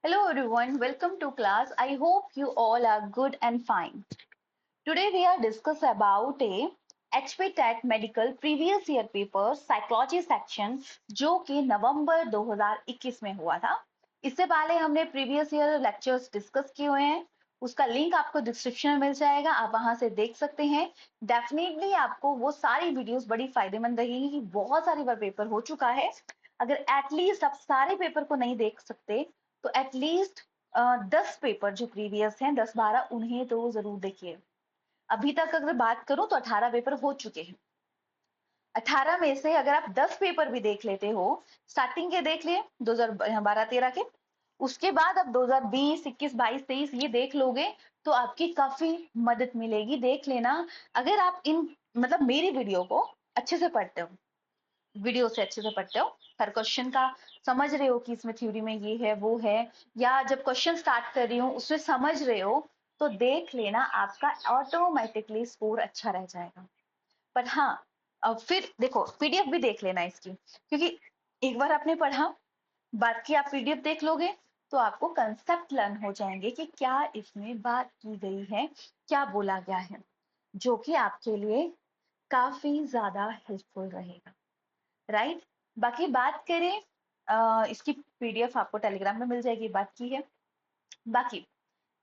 Hello everyone, welcome to class. I hope you all are good and fine. Today we are discuss about a HP Tech Medical Previous Year Paper Psychology Section जो कि नवंबर 2021 में हुआ था। इससे पहले हमने previous year lectures discuss किए हुए हैं, उसका लिंक आपको डिस्क्रिप्शन में मिल जाएगा, आप वहां से देख सकते हैं। डेफिनेटली आपको वो सारी वीडियोस बड़ी फायदेमंद रहेगी कि बहुत सारी बार पेपर हो चुका है। अगर एटलीस्ट आप सारे पेपर को नहीं देख सकते तो एटलीस्ट 10 पेपर जो प्रीवियस हैं 10-12 उन्हें तो जरूर देखिए। अभी तक अगर बात करूं तो 18 पेपर हो चुके हैं। 18 में से अगर आप 10 पेपर भी देख लेते हो, स्टार्टिंग के देख लिए 2012-13 के, उसके बाद अब 2020, 21, 22, 23 ये देख लोगे तो आपकी काफी मदद मिलेगी। देख लेना, अगर आप इन मतलब मेरी वीडियो को अच्छे से पढ़ते हो, वीडियो से अच्छे से पढ़ते हो, हर क्वेश्चन का समझ रहे हो कि इसमें थ्योरी में ये है वो है, या जब क्वेश्चन स्टार्ट कर रही हूँ उसमें समझ रहे हो, तो देख लेना आपका ऑटोमेटिकली स्कोर अच्छा रह जाएगा। पर हाँ, अब फिर देखो पीडीएफ भी देख लेना इसकी, क्योंकि एक बार आपने पढ़ा, बात की आप पीडीएफ देख लोगे तो आपको कंसेप्ट लर्न हो जाएंगे कि क्या इसमें बात की गई है, क्या बोला गया है, जो कि आपके लिए काफी ज्यादा हेल्पफुल रहेगा। राइट। बाकी बात करें, इसकी पीडीएफ आपको टेलीग्राम में मिल जाएगी, बात की है। बाकी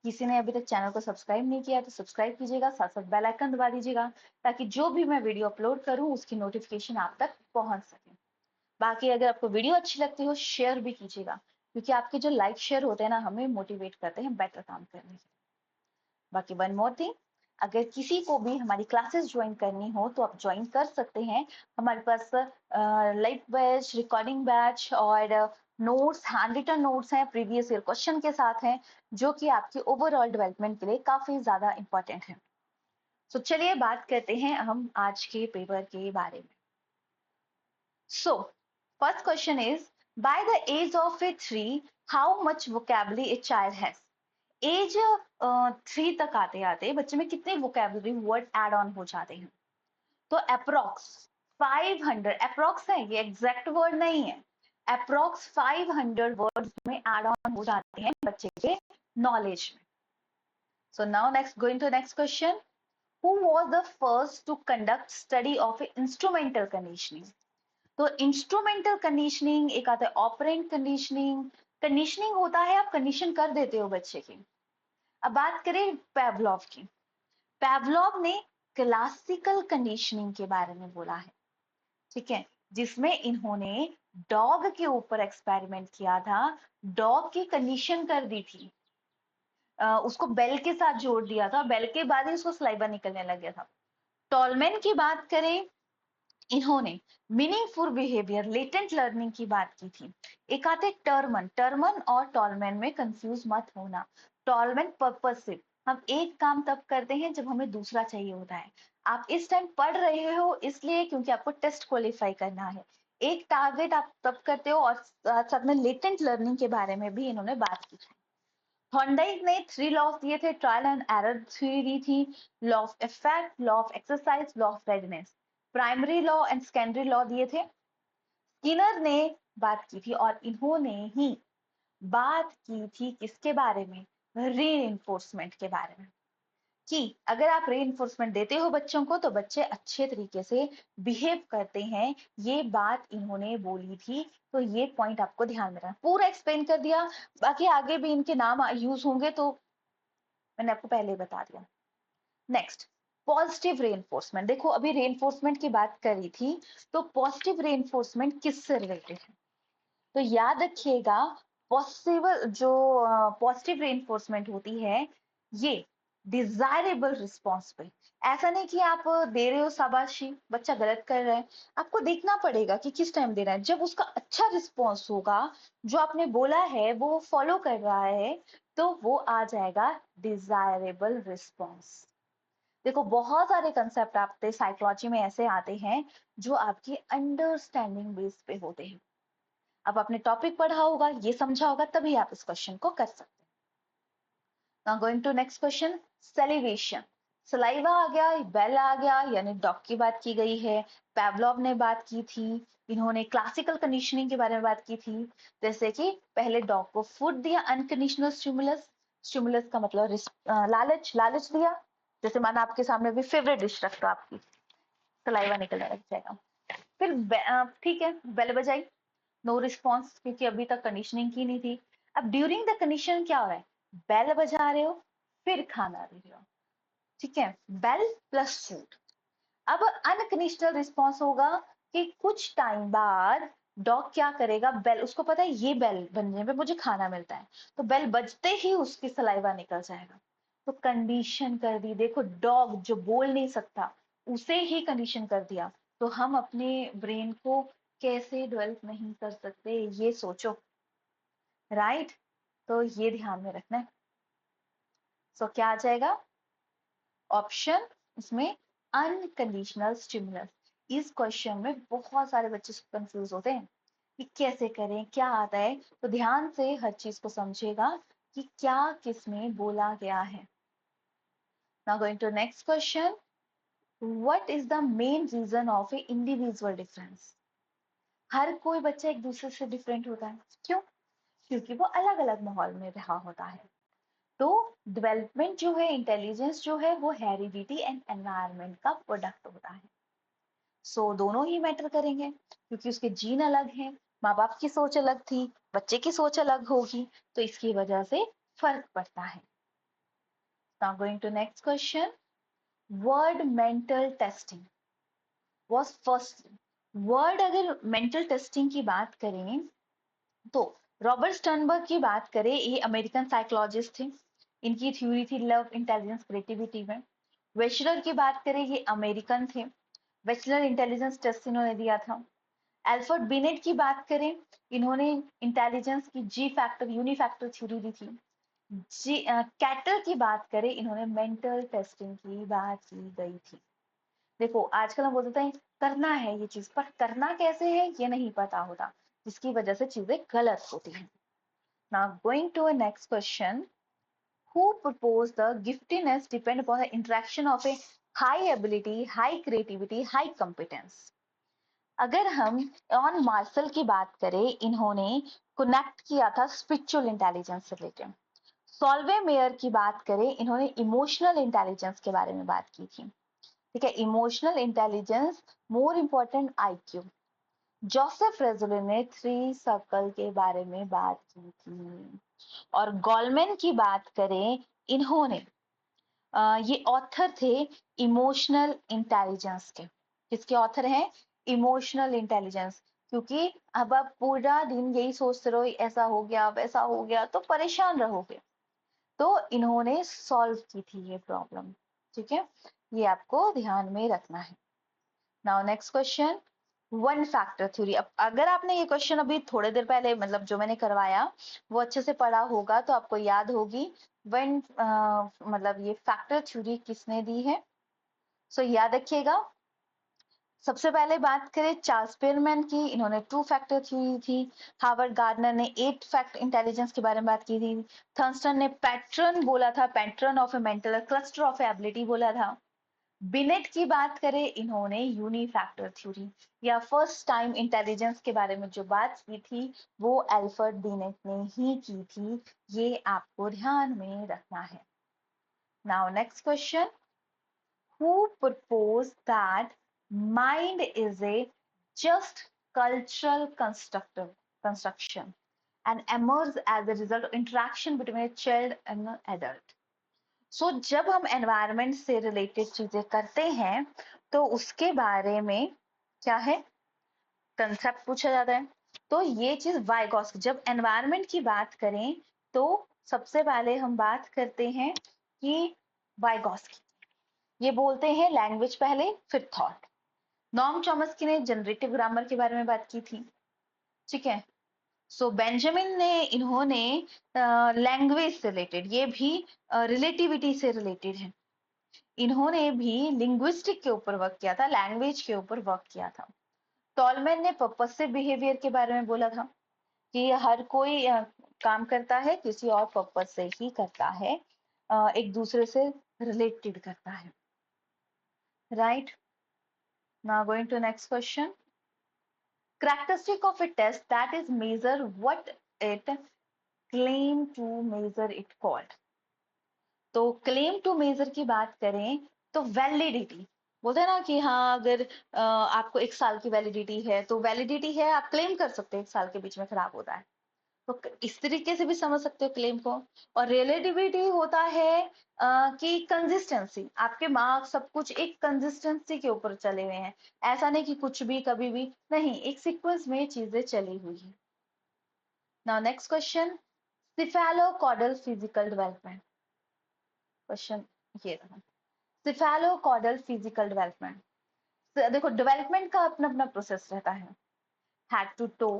किसी ने अभी तक चैनल को सब्सक्राइब नहीं किया तो सब्सक्राइब कीजिएगा, साथ साथ बेल आइकन दबा दीजिएगा ताकि जो भी मैं वीडियो अपलोड करूं उसकी नोटिफिकेशन आप तक पहुंच सके। बाकी अगर आपको वीडियो अच्छी लगती हो शेयर भी कीजिएगा, क्योंकि आपके जो लाइक शेयर होते हैं ना हमें मोटिवेट करते हैं बेटर काम करने के। बाकी वन मोर थिंग, अगर किसी को भी हमारी क्लासेस ज्वाइन करनी हो तो आप ज्वाइन कर सकते हैं। हमारे पास लाइव बैच, रिकॉर्डिंग बैच और नोट्स, हैंड रिटन नोट्स हैं, प्रीवियस ईयर क्वेश्चन के साथ हैं, जो कि आपकी ओवरऑल डेवलपमेंट के लिए काफी ज्यादा इंपॉर्टेंट है। सो चलिए बात करते हैं हम आज के पेपर के बारे में। So first question is, by the age of a 3 how much vocabulary a child has. Age 3 तक आते आते बच्चे में कितने वोकेबलरी वर्ड एड ऑन हो जाते हैं? तो अप्रोक्स 500, अप्रोक्स है, ये एग्जैक्ट वर्ड नहीं है, अप्रोक्स 500 वर्ड्स में एड ऑन हो जाते हैं बच्चे के नॉलेज में। So now next, going to next question, who was the first to conduct study of instrumental conditioning? तो इंस्ट्रूमेंटल कंडीशनिंग, एक आता है ऑपरेंट कंडीशनिंग। कंडीशनिंग होता है आप कंडीशन कर देते हो बच्चे की। अब बात करें पैवलॉव की, पैवलॉव ने क्लासिकल कंडीशनिंग के बारे में बोला है, ठीक है, जिसमें इन्होंने डॉग के ऊपर एक्सपेरिमेंट किया था, डॉग की कंडीशन कर दी थी, उसको बेल के साथ जोड़ दिया था, बेल के बाद ही उसको सलाइवा निकलने लग गया था। टॉलमैन की बात करें, इन्होंने मीनिंगफुल बिहेवियर, लेटेंट लर्निंग की बात की थी। एक आते टर्मन, टर्मन और टॉलमैन में कंफ्यूज मत होना। टॉलमैन पर्पसिव, हम एक काम तब करते हैं जब हमें दूसरा चाहिए होता है। आप इस टाइम पढ़ रहे हो इसलिए क्योंकि आपको टेस्ट क्वालिफाई करना है, एक टारगेट आप तब करते हो, और साथ साथ में लेटेंट लर्निंग के बारे में भी इन्होंने बात की थी। थॉर्नडाइक ने 3 लॉस दिए थे, ट्रायल एंड एरर थ्योरी दी थी, law of effect, law of exercise, law of redness, primary law and secondary law दिए थे। स्किनर ने बात की थी, और इन्होंने ही बात की थी किसके बारे में? री के बारे में, कि अगर आप री देते हो बच्चों को तो बच्चे अच्छे तरीके से बिहेव करते हैं, ये बात इन्होंने बोली थी। तो ये पॉइंट आपको ध्यान में रखना, पूरा एक्सप्लेन कर दिया। बाकी आगे भी इनके नाम यूज होंगे तो मैंने आपको पहले ही बता दिया। Next, positive reinforcement. देखो अभी रेनफोर्समेंट की बात करी थी, तो पॉजिटिव रेनफोर्समेंट किससे रिलेटेड है? तो याद रखिएगा, पॉसिबल जो पॉजिटिव रेनफोर्समेंट होती है, ये डिजायरेबल रिस्पॉन्स पे। ऐसा नहीं कि आप दे रहे हो शाबाशी, बच्चा गलत कर रहा है, आपको देखना पड़ेगा कि किस टाइम दे रहा है। जब उसका अच्छा रिस्पॉन्स होगा, जो आपने बोला है वो फॉलो कर रहा है, तो वो आ जाएगा डिजायरेबल रिस्पॉन्स। देखो बहुत सारे कंसेप्ट आपके साइकोलॉजी में ऐसे आते हैं जो आपकी अंडरस्टैंडिंग बेस पे होते हैं। अब आपने टॉपिक पढ़ा होगा, ये समझा होगा, तभी आप इस क्वेश्चन को कर सकते हैं। Now going to next question, salivation. Saliva आ गया, बेल आ गया, यानी डॉग की बात की गई है। पैवलोव ने बात की थी, इन्होंने क्लासिकल कंडीशनिंग के बारे में बात की थी, जैसे कि पहले डॉग को फूड दिया, अनकंडीशनल स्टिमुलस, स्टिमुलस का मतलब लालच, लालच दिया, जैसे माना आपके सामने भी फेवरेट डिश रख दो आपकी, सलाइवा निकलने लग जाएगा। फिर ठीक है, बेल बजाई, नो रिस्पॉन्स, क्योंकि अभी तक कंडीशनिंग की नहीं थी। अब ड्यूरिंग द कंडीशन क्या हो रहा है, बेल बजा रहे हो, फिर खाना दे रहे हो, ठीक है, बेल प्लस फूड। अब अनकंडीशनल रिस्पॉन्स होगा कि कुछ टाइम बाद डॉग क्या करेगा, बेल, उसको पता है ये बेल बजने पे मुझे खाना मिलता है, तो बेल बजते ही उसकी सलाइवा निकल जाएगा। तो कंडीशन कर दी, देखो डॉग जो बोल नहीं सकता उसे ही कंडीशन कर दिया, तो हम अपने ब्रेन को कैसे डेवलप नहीं कर सकते, ये सोचो, राइट। तो ये ध्यान में रखना है। सो क्या आ जाएगा ऑप्शन इसमें, अनकंडीशनल स्टिमुलस। इस क्वेश्चन में बहुत सारे बच्चे कंफ्यूज होते हैं कि कैसे करें, क्या आता है, तो ध्यान से हर चीज को समझेगा कि क्या किसमें बोला गया है। Now going to next question, what is the main reason of a individual difference. हर कोई बच्चा एक दूसरे से डिफरेंट होता है, क्यों? क्योंकि वो अलग अलग माहौल में रहा होता है। तो डेवलपमेंट जो है, इंटेलिजेंस जो है, वो हेरिडिटी एंड एनवायरनमेंट का प्रोडक्ट होता है। सो दोनों ही मैटर करेंगे, क्योंकि उसके जीन अलग हैं, माँ बाप की सोच अलग थी, बच्चे की सोच अलग होगी, तो इसकी वजह से फर्क पड़ता है। Now going to next question, word mental testing was first. Word, अगर मेंटल टेस्टिंग की बात करें तो रॉबर्ट स्टर्नबर्ग की बात करें, ये अमेरिकन साइकोलॉजिस्ट थे, इनकी थ्योरी थी लव, इंटेलिजेंस, क्रिएटिविटी में। वेशलर की बात करें, ये अमेरिकन थे, वेचलर इंटेलिजेंस टेस्ट इन्होंने दिया था। अल्फ्रेड बिनेट की बात करें, इन्होंने इंटेलिजेंस की G factor, uni factor theory दी थी। जी कैटल की बात करें, इन्होंने मेंटल टेस्टिंग की बात की गई थी। देखो आजकल हम बोलते हैं करना है ये चीज, पर करना कैसे है ये नहीं पता होता, जिसकी वजह से चीजें गलत होती हैं। Now going to a next question, who proposed the giftedness depend upon the interaction of a high ability, high creativity, high competence। अगर हम ऑन मार्शल की बात करें, इन्होंने कनेक्ट किया था स्पिरिचुअल इंटेलिजेंस से रिलेटेड। सॉल्वे मेयर की बात करें, इन्होंने इमोशनल इंटेलिजेंस के बारे में बात की थी, ठीक है, emotional intelligence more important IQ. Joseph Renzulli ने थ्री सर्कल के बारे में बात की थी। और गोलमैन की बात करें, इन्होंने ये ऑथर थे इमोशनल इंटेलिजेंस के। किसके ऑथर हैं? Emotional intelligence. क्योंकि अब आप पूरा दिन यही सोचते रहो ऐसा हो गया वैसा हो गया तो परेशान रहोगे, तो इन्होंने सॉल्व की थी ये प्रॉब्लम, ठीक है, ये आपको ध्यान में रखना है। Now next question, one factor theory. अब अगर आपने ये क्वेश्चन अभी थोड़े देर पहले, मतलब जो मैंने करवाया वो अच्छे से पढ़ा होगा तो आपको याद होगी वन, मतलब ये फैक्टर थ्योरी किसने दी है। सो याद रखिएगा, सबसे पहले बात करें चार्ल्स स्पियरमैन की, इन्होंने टू फैक्टर थ्योरी थी। हार्वर्ड गार्डनर ने एट फैक्ट इंटेलिजेंस के बारे में बात की थी। थर्स्टन ने पैटर्न बोला था, pattern of A mental cluster of ability बोला था। बिनेट की बात करें, इन्होंने यूनिफैक्टर थ्योरी या फर्स्ट टाइम इंटेलिजेंस के बारे में जो बात की थी वो अल्फ्रेड बिनेट ने ही की थी, ये आपको ध्यान में रखना है। Now next question, who proposed that mind is a just cultural construction and emerges as a result of interaction between a child and an adult। सो जब हम एनवायरनमेंट से रिलेटेड चीजें करते हैं तो उसके बारे में क्या है, कंसेप्ट पूछा जाता है। तो ये चीज वाइगॉस्की, जब एनवायरनमेंट की बात करें तो सबसे पहले हम बात करते हैं कि वाइगॉस्की ये बोलते हैं लैंग्वेज पहले फिर थॉट। नॉर्म चॉम्स्की ने जनरेटिव ग्रामर के बारे में बात की थी, ठीक है। सो बेंजामिन ने, इन्होंने लैंग्वेज से रिलेटेड, ये भी रिलेटिविटी से रिलेटेड है, इन्होंने भी लिंग्विस्टिक के ऊपर वर्क किया था, लैंग्वेज के ऊपर वर्क किया था। टॉलमैन ने पर्पसिव बिहेवियर के बारे में बोला था कि हर कोई काम करता है किसी और पर्पस से ही करता है, एक दूसरे से रिलेटेड करता है। right? Now going to next question. Characteristic of a test that is measure what it claim to measure it called. तो क्लेम टू मेजर की बात करें तो वैलिडिटी, बोलते हैं ना कि हाँ अगर आपको 1 साल की वैलिडिटी है तो वैलिडिटी है, आप क्लेम कर सकते हैं 1 साल के बीच में खराब होता है, तो इस तरीके से भी समझ सकते हो क्लेम को। और रिलेटिविटी होता है कि कंसिस्टेंसी, आपके मार्क्स सब कुछ एक कंसिस्टेंसी के ऊपर चले हुए हैं, ऐसा नहीं कि कुछ भी कभी भी नहीं, एक सीक्वेंस में चीजें चली हुई है। Now next question, cephalocaudal physical development. Question ये रहा, सिफेलोकॉर्डल फिजिकल डेवलपमेंट। देखो डेवलपमेंट का अपना अपना प्रोसेस रहता है, हेड टू टो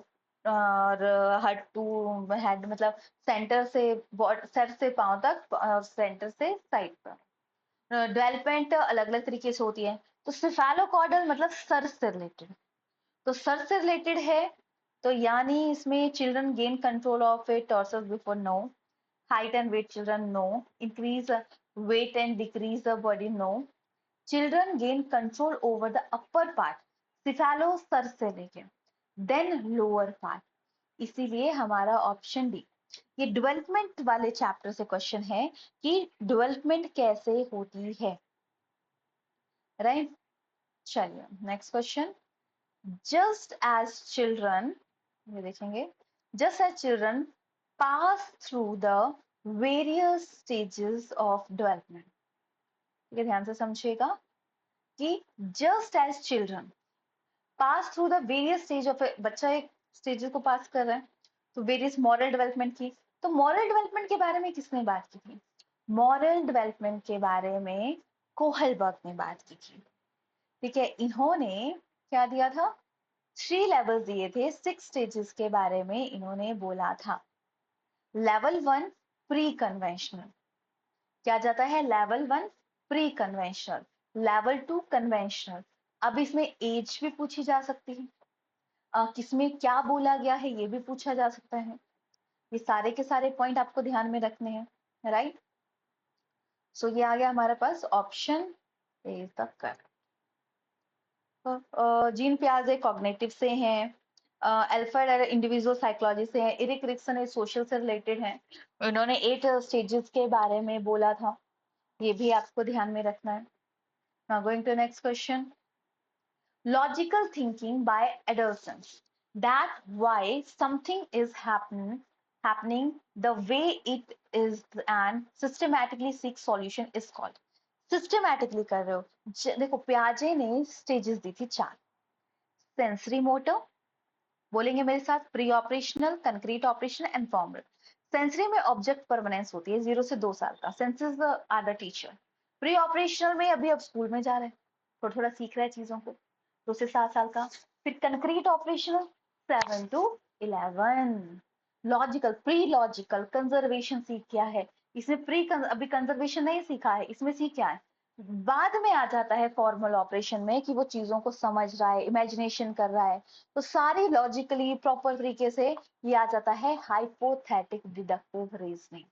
और हेड टू हेड मतलब सेंटर से सर से पांव तक और सेंटर से साइड पर। डेवलपमेंट अलग अलग तरीके से होती है। तो सिफेलोकॉर्डल मतलब सर से रिलेटेड, तो सर से रिलेटेड है, तो यानी इसमें children gain control of a torsos before no, height and weight children no, increase weight and decrease the body no, children gain control over the upper part, सिफेलो सर से लेके देन लोअर पार्ट, इसीलिए हमारा ऑप्शन डी। ये development वाले chapter से question है कि डेवलपमेंट कैसे होती है, राइट? चलिए next question, just as children, ये देखेंगे, just as children pass through the various stages of development, ठीक है, ध्यान से समझिएगा कि just as children pass through the various stage of, बच्चा एक स्टेजेस को पास कर रहा है, तो वेरियस मॉरल डेवलपमेंट की, तो मॉरल डेवलपमेंट के बारे में किसने बात की थी? मॉरल डेवलपमेंट के बारे में कोहलबर्ग ने बात की थी, ठीक है। इन्होंने क्या दिया था? 3 लेवल्स दिए थे, 6 स्टेजेस के बारे में इन्होंने बोला था। लेवल 1 प्री कन्वेंशनल, क्या जाता है? Level 1 pre conventional, level 2 conventional. अब इसमें एज भी पूछी जा सकती है, किसमें क्या बोला गया है ये भी पूछा जा सकता है, ये सारे के सारे पॉइंट आपको ध्यान में रखने हैं, राइट? सो ये आ गया हमारे पास ऑप्शन ए तक कर। जीन पियाजे कॉग्निटिव से हैं, अल्फ्रेड इंडिविजुअल साइकोलॉजी से हैं, इरिक रिक्सन सोशल से रिलेटेड हैं, इन्होंने 8 स्टेजेस के बारे में बोला था, ये भी आपको ध्यान में रखना है। Now going to next question, logical thinking by adolescents, that why something is happening the way it is and systematically seek solution is called। systematically कर रहे हो, देखो पियाजे ने स्टेजेस दी थी 4, सेंसरी मोटर, बोलेंगे मेरे साथ, pre operational, concrete operation and formal. Sensory में ऑब्जेक्ट परमानेंस होती है 0 से 2 साल का, senses are the teacher. Pre operational में अभी अब स्कूल में जा रहे हैं, थोड़ा थोड़ा सीख रहे हैं चीजों को, 2 से 7 साल का। फिर concrete operational 7 to 11। Logical, pre logical conservation सीख क्या है, इसमें प्री अभी कंजर्वेशन नहीं सीखा है, इसमें सीख क्या है, बाद में आ जाता है फॉर्मल ऑपरेशन में कि वो चीजों को समझ रहा है, इमेजिनेशन कर रहा है, तो सारी लॉजिकली प्रॉपर तरीके से ये आ जाता है हाइपोथेटिक डिडक्टिव रीजनिंग।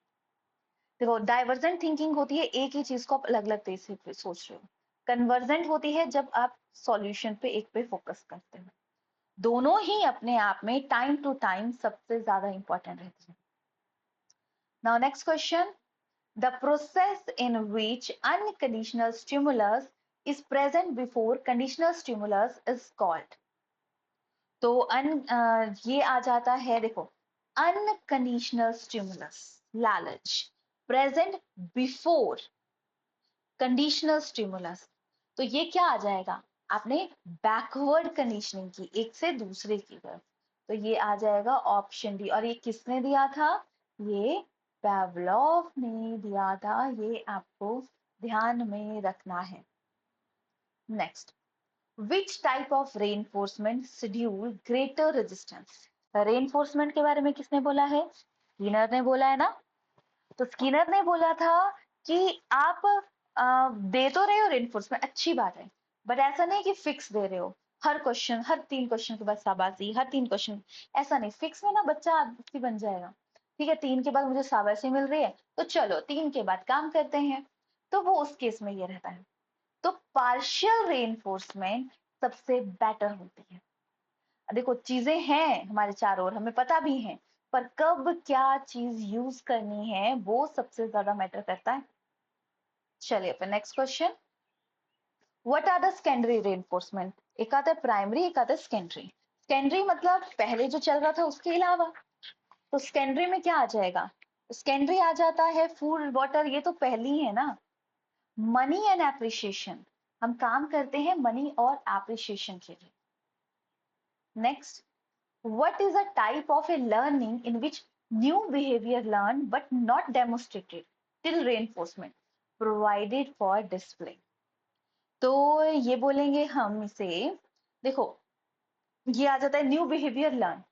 देखो डाइवर्जेंट थिंकिंग होती है, एक ही चीज को आप अलग अलग तरीके से सोच रहे हो, कन्वर्जेंट होती है जब आप सॉल्यूशन पे एक पे फोकस करते हो, दोनों ही अपने आप में टाइम टू टाइम सबसे ज्यादा इंपॉर्टेंट रहती है। Now next question, the process in which unconditional stimulus is present before conditional stimulus is called। तो ये आ जाता है, देखो अनकंडीशनल स्टिमुलस, लालच, प्रेजेंट बिफोर कंडीशनल स्टिमुलस, तो ये क्या आ जाएगा? आपने बैकवर्ड कंडीशनिंग की एक से दूसरे की तरफ, तो ये आ जाएगा ऑप्शन डी। और ये किसने दिया था? ये पावलोव ने दिया था, ये आपको ध्यान में रखना है। Next, which type of reinforcement schedule greater resistance. Reinforcement के बारे में किसने बोला है? स्किनर ने बोला है ना। तो स्किनर ने बोला था कि आप दे तो रहे हो रेनफोर्समेंट, अच्छी बात है, बट ऐसा नहीं कि फिक्स दे रहे हो, हर क्वेश्चन, हर 3 क्वेश्चन के बाद शाबाशी, हर 3 क्वेश्चन, ऐसा नहीं, फिक्स में ना बच्चा आलसी बन जाएगा। ठीक है, 3 के बाद मुझे शाबाशी मिल रही है तो चलो 3 के बाद काम करते हैं, तो वो उस केस में ये रहता है। तो पार्शियल रेनफोर्समेंट सबसे बेटर होती है। देखो चीजें हैं हमारे चारों ओर, हमें पता भी है, पर कब क्या चीज यूज करनी है वो सबसे ज्यादा मैटर करता है। चलिए फिर next question, what are the secondary reinforcement? एक आता है प्राइमरी, एक आता है सेकेंडरी। सेकेंडरी मतलब पहले जो चल रहा था उसके अलावा। तो सेकेंडरी में क्या आ जाएगा? सेकेंडरी आ जाता है फूड वाटर, ये तो पहली है ना। मनी एंड एप्रिसिएशन, हम काम करते हैं मनी और एप्रिसिएशन के लिए। Next, what is a type of a learning in which new behavior learned but not demonstrated till reinforcement provided for display? तो ये बोलेंगे हम इसे, देखो ये आ जाता है न्यू बिहेवियर लर्न,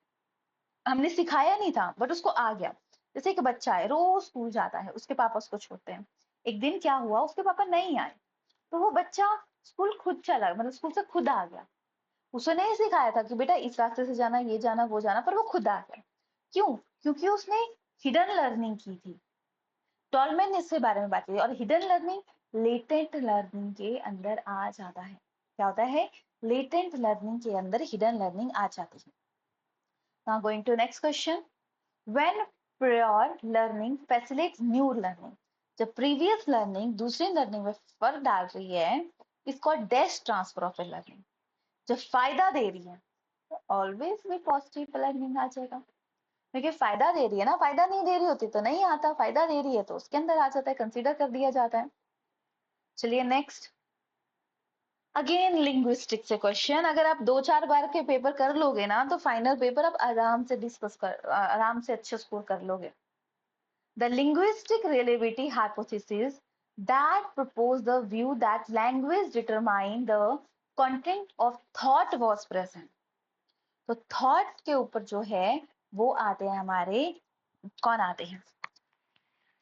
हमने सिखाया नहीं था बट उसको आ गया। जैसे एक बच्चा है रोज स्कूल जाता है, उसके पापा उसको छोड़ते हैं। एक दिन क्या हुआ, उसके पापा नहीं आए, तो वो बच्चा स्कूल खुद चला, मतलब स्कूल से खुद आ गया। उसने नहीं सिखाया था कि बेटा इस रास्ते से जाना, ये जाना, वो जाना, पर वो खुद आ गया। क्यों? क्योंकि उसने हिडन लर्निंग की थी। टॉलमैन ने इसके बारे में बात की, और हिडन लर्निंग लेटेंट लर्निंग के अंदर आ जाता है। क्या होता है? लेटेंट लर्निंग के अंदर हिडन लर्निंग आ जाती है। Now going to next question, when prior learning facilitates new learning, जब प्रीवियस लर्निंग दूसरी लर्निंग में फर्क डाल रही है, इसको डेस्क ट्रांसफर ऑफ लर्निंग। जब फायदा दे रही है तो ऑलवेज भी पॉजिटिव लर्निंग आ जाएगा, क्योंकि फायदा दे रही है ना, फायदा नहीं दे रही होती तो नहीं आता, फायदा दे रही है तो उसके अंदर आ जाता है, कंसीडर कर दिया जाता है। चलिए नेक्स्ट, अगेन लिंग्विस्टिक से क्वेश्चन। अगर आप 2-4 बार के पेपर कर लोगे ना तो फाइनल पेपर आप आराम से डिस्कस कर, आराम से अच्छे स्कोर कर लोगे। The linguistic relativity hypothesis that propose the view that language determine the content of thought was present। तो थॉट के ऊपर जो है वो आते हैं हमारे, कौन आते हैं?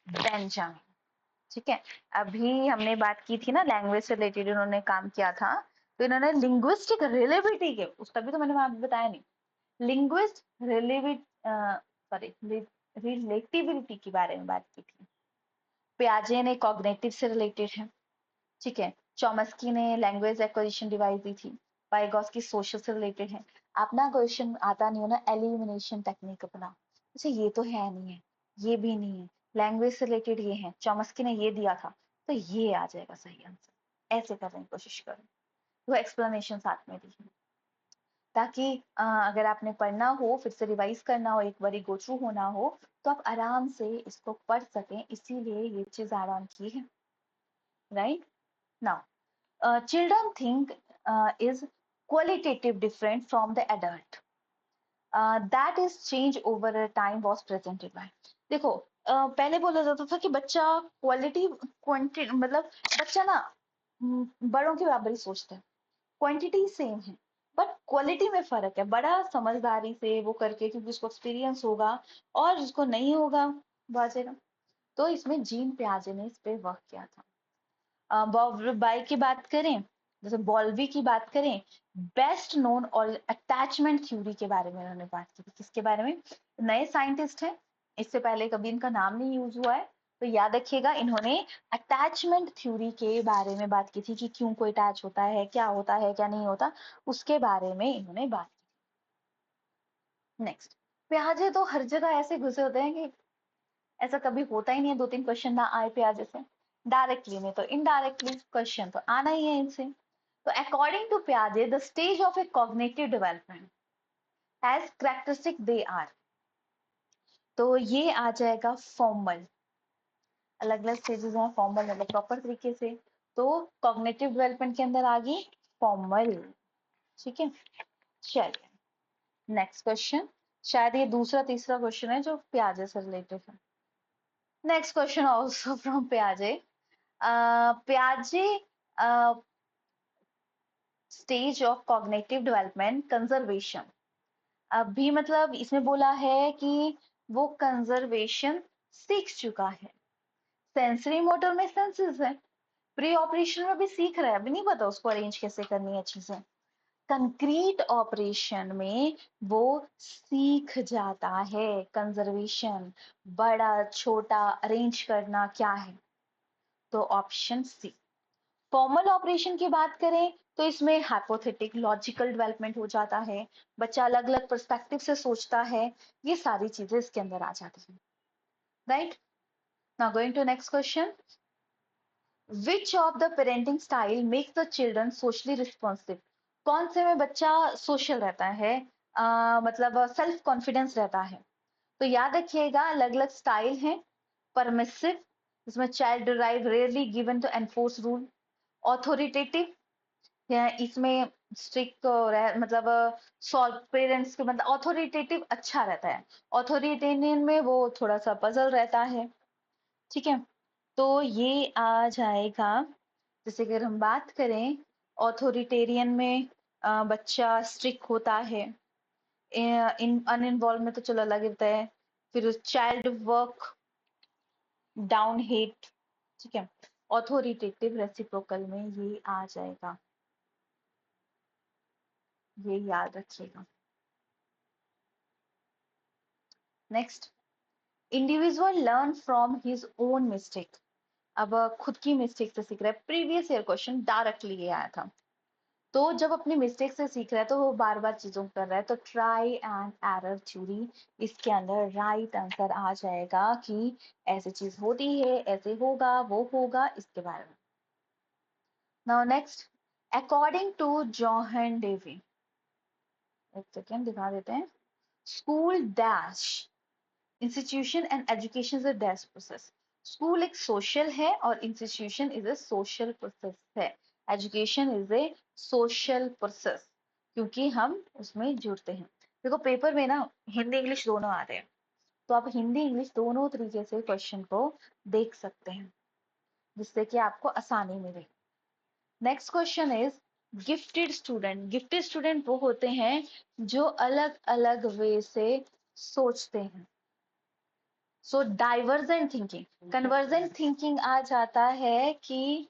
बेंजामिन। ठीक है, अभी हमने बात की थी ना लैंग्वेज से रिलेटेड इन्होंने काम किया था, तो इन्होंने लिंग्विस्टिक रिलेविटी के, उसका भी तो मैंने वहां बताया नहीं, लिंग्विस्ट सॉरी रिलेटिविटी के बारे में बात की थी। पियाजे ने कॉग्निटिव से रिलेटेड है। ठीक है, चॉमस्की ने लैंग्वेज एक्विजिशन डिवाइस दी थी। वाइगॉस्की सोशल से रिलेटेड है। अपना क्वेश्चन आता नहीं हो ना एलिमिनेशन टेक्निक अपना, अच्छा ये तो है नहीं है, ये भी नहीं है, लैंग्वेज से रिलेटेड ये है, चॉमस्की ने ये दिया था, तो ये आ जाएगा सही आंसर। ऐसे करने की कोशिश करो, वो एक्सप्लेनेशन साथ में दी है, ताकि अगर आपने पढ़ना हो, फिर से रिवाइज करना हो, एक बारी गो थ्रू होना हो, तो आप आराम से इसको पढ़ सकें, इसीलिए ये चीज ऐड ऑन की है। Right now, children think is qualitative different from the adult, that is change over a time was presented by। देखो पहले बोला जाता था कि बच्चा क्वालिटी क्वांटिटी, मतलब बच्चा ना बड़ों के बराबर ही सोचता है, क्वांटिटी सेम है बट क्वालिटी में फर्क है। बड़ा समझदारी से वो करके, क्योंकि उसको एक्सपीरियंस होगा, और जिसको नहीं होगा बाजेगा। तो इसमें जीन पियाजे ने इस पे वर्क किया था। बाई की बात करें, जैसे बॉल्वी की बात करें, बेस्ट नोन और अटैचमेंट थ्योरी के बारे में उन्होंने बात की थी। किसके बारे में? नए साइंटिस्ट हैं, इससे पहले कभी इनका नाम नहीं यूज हुआ है, तो याद रखिएगा इन्होंने अटैचमेंट थ्योरी के बारे में बात की थी कि क्यों कोई अटैच होता है, क्या नहीं होता, उसके बारे में इन्होंने बात की। नेक्स्ट, प्याजे तो हर जगह ऐसे घुसे होते हैं कि ऐसा कभी होता ही नहीं है 2-3 क्वेश्चन ना आए प्याजे से, डायरेक्टली में तो इनडायरेक्टली क्वेश्चन तो आना ही है इनसे। तो अकॉर्डिंग टू प्याजे the stage of a cognitive development age characteristic they are, तो ये आ जाएगा फॉर्मल। अलग अलग स्टेजेस हैं फॉर्मल मतलब प्रॉपर तरीके से, तो कॉग्निटिव डेवलपमेंट के अंदर आ गई फॉर्मल। ठीक है, चलिए नेक्स्ट क्वेश्चन, शायद ये दूसरा तीसरा क्वेश्चन है जो प्याजे से रिलेटेड है। नेक्स्ट क्वेश्चन ऑल्सो फ्रॉम प्याजे, Piaget stage of cognitive development conservation. अभी मतलब इसमें बोला है कि वो कंजर्वेशन सीख चुका है। सेंसरी मोटर में सेंसेस है, प्री ऑपरेशन में भी सीख रहा है, अभी नहीं पता उसको अरेंज कैसे करनी है चीजें। कंक्रीट ऑपरेशन में वो सीख जाता है कंजर्वेशन, बड़ा छोटा अरेंज करना क्या है, तो ऑप्शन सी। फॉर्मल ऑपरेशन की बात करें तो इसमें हाइपोथेटिक लॉजिकल डेवलपमेंट हो जाता है, बच्चा अलग अलग पर्सपेक्टिव से सोचता है, ये सारी चीजें इसके अंदर आ जाती हैं, right. Now going to next question, which of the parenting style makes the children socially responsive? कौन से में बच्चा सोशल रहता है, मतलब सेल्फ कॉन्फिडेंस रहता है? तो याद रखिएगा अलग अलग स्टाइल हैं। परमिसिव, इसमें child derive rarely given to enforce rule. Authoritative, इसमें स्ट्रिक्ट मतलब सॉल्व पेरेंट्स के मतलब ऑथोरिटेटिव अच्छा रहता है, ऑथोरिटेरियन में वो थोड़ा सा पजल रहता है, ठीक है। तो ये आ जाएगा, जैसे कि अगर हम बात करें ऑथोरिटेरियन में बच्चा स्ट्रिक्ट होता है, इन अनइन्वॉल्व में तो चलो अलग रहता है, फिर चाइल्ड वर्क डाउन हेट, ठीक है। ऑथोरिटेटिव रेसिप्रोकल में ये आ जाएगा, ये याद रखिएगा। Next, individual learn from his own mistake. अब खुद की मिस्टेक से सीख रहा है, प्रीवियस ईयर क्वेश्चन डायरेक्टली ये आया था। तो जब अपनी मिस्टेक से सीख रहा है तो वो बार बार चीजों को कर रहा है, तो ट्राई एंड एरर थ्योरी इसके अंदर राइट आंसर आ जाएगा कि ऐसी चीज होती है, ऐसे होगा, वो होगा, इसके बारे में। Now next, according to John Dewey, एक सेकेंड दिखा देते हैं, school dash institution and education is a dash process. School एक सोशल है और institution is a social process है, education is a social process, क्योंकि हम उसमें जुड़ते हैं। देखो पेपर में ना हिंदी इंग्लिश दोनों आ रहे हैं, तो आप हिंदी इंग्लिश दोनों तरीके से क्वेश्चन को देख सकते हैं, जिससे कि आपको आसानी मिले। Next question is gifted student. Gifted student वो होते हैं जो अलग अलग वे से सोचते हैं। सो डाइवर्जेंट थिंकिंग, कन्वर्जेंट थिंकिंग आ जाता है कि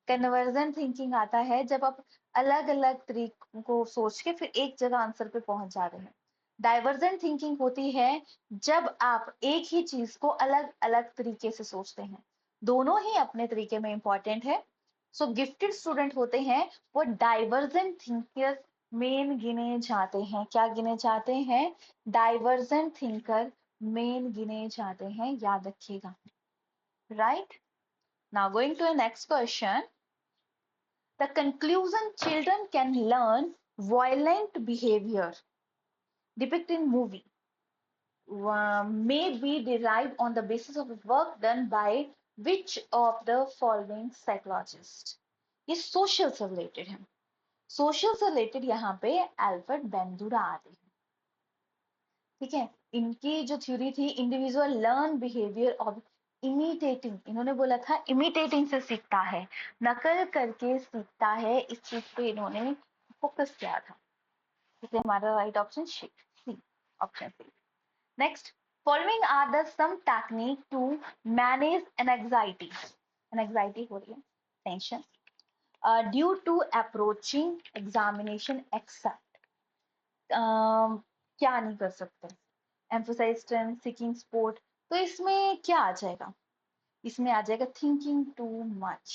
कन्वर्जेंट थिंकिंग आता है जब आप अलग अलग तरीकों को सोच के फिर एक जगह आंसर पे पहुंच जा रहे हैं। डाइवर्जेंट थिंकिंग होती है जब आप एक ही चीज को अलग अलग तरीके से सोचते हैं, दोनों ही अपने तरीके में इंपॉर्टेंट है। सो गिफ्टेड स्टूडेंट होते हैं वो डाइवर्जेंट थिंकर मेन गिने जाते हैं। क्या गिने जाते हैं? डाइवर्जेंट थिंकर मेन गिने जाते हैं, याद रखिएगा, right. Now going to next question, the conclusion, children can learn violent behavior depicted in movie may be derived on the basis of work done by which of the following psychologist? ये social से related है, social से related यहाँ पे Alfred बेंदुरा आते हैं, ठीक है। इनकी जो थ्योरी थी individual learn behaviour of imitating, इन्होंने बोला था इमिटेटिंग से सीखता है, नकल करके सीखता है, इस चीज पे इन्होंने फोकस किया था, इसलिए हमारा right option C, option C. Next, following are the some technique to manage anxiety, anxiety हो रही है, tension, due to approaching examination except, क्या नहीं कर सकते, एम्फोसाइज स्ट्रेंथ, सीकिंग सपोर्ट। तो इसमें क्या आ जाएगा? इसमें आ जाएगा थिंकिंग टू मच।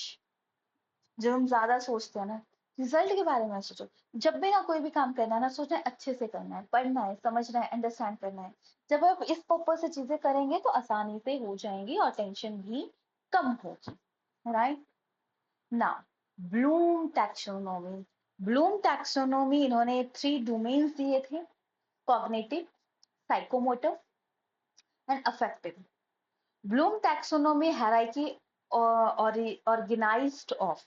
जब हम ज्यादा सोचते हैं ना, रिजल्ट के बारे में सोचो, जब भी ना कोई भी काम करना है ना, सोचना है अच्छे से करना है, पढ़ना है, समझना है, अंडरस्टैंड करना है। जब आप इस पर्पज से चीजें करेंगे तो आसानी से हो जाएंगी और टेंशन भी कम होगी, right. Now Bloom taxonomy, Bloom taxonomy इन्होंने 3 डोमेन्स दिए थे, cognitive, psychomotor and affective. Bloom taxonomy hierarchy और ऑर्गेनाइज्ड ऑफ,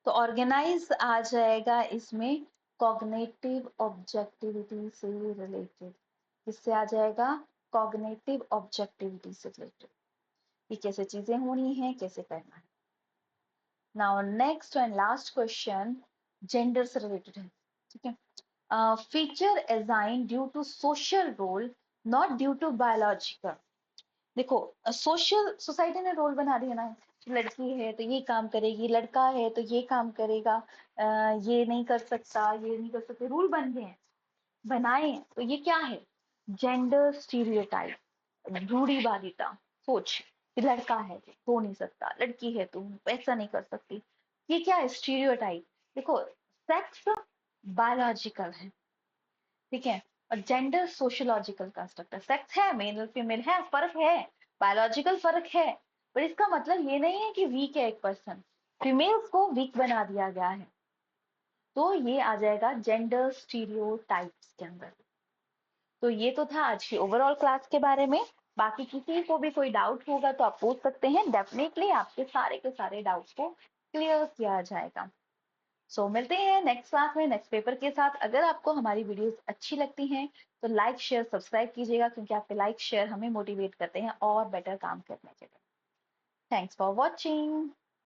तो ऑर्गेनाइज आ जाएगा इसमें कॉग्निटिव ऑब्जेक्टिविटी से रिलेटेड, किससे आ जाएगा? कॉग्निटिव ऑब्जेक्टिविटी से रिलेटेड, ये कैसे चीजें होनी है, कैसे करना है। Now next and last question gender से रिलेटेड है, ठीक है। Feature assign due to social role not due to biological. देखो सोशल सोसाइटी ने रोल बना दिया ना, लड़की है तो ये काम करेगी, लड़का है तो ये काम करेगा, ये नहीं कर सकता, ये नहीं कर सकते, रूल बन गए हैं, बनाए हैं। तो ये क्या है? जेंडर स्टीरियोटाइप, रूढ़िवादिता सोच कि लड़का है तो हो नहीं सकता, लड़की है तो ऐसा नहीं कर सकती। ये क्या है स्टीरियोटाइप? देखो, सेक्स बायोलॉजिकल है, ठीक है, और जेंडर सोशियोलॉजिकल कंस्ट्रक्ट है। सेक्स है, मेल और फीमेल है, फर्क है, बायोलॉजिकल फर्क है, पर इसका मतलब ये नहीं है कि वीक है एक पर्सन, फीमेल्स को वीक बना दिया गया है। तो ये आ जाएगा जेंडर स्टीरियोटाइप्स के अंदर। तो ये तो था आज की ओवरऑल क्लास के बारे में। बाकी किसी को भी कोई डाउट होगा तो आप पूछ सकते हैं, डेफिनेटली आपके सारे के सारे डाउट्स को क्लियर किया जाएगा। मिलते हैं नेक्स्ट क्लास में नेक्स्ट पेपर के साथ। अगर आपको हमारी वीडियोस अच्छी लगती हैं तो लाइक शेयर सब्सक्राइब कीजिएगा, क्योंकि आपके लाइक शेयर हमें मोटिवेट करते हैं और बेटर काम करने के लिए। Thanks for watching.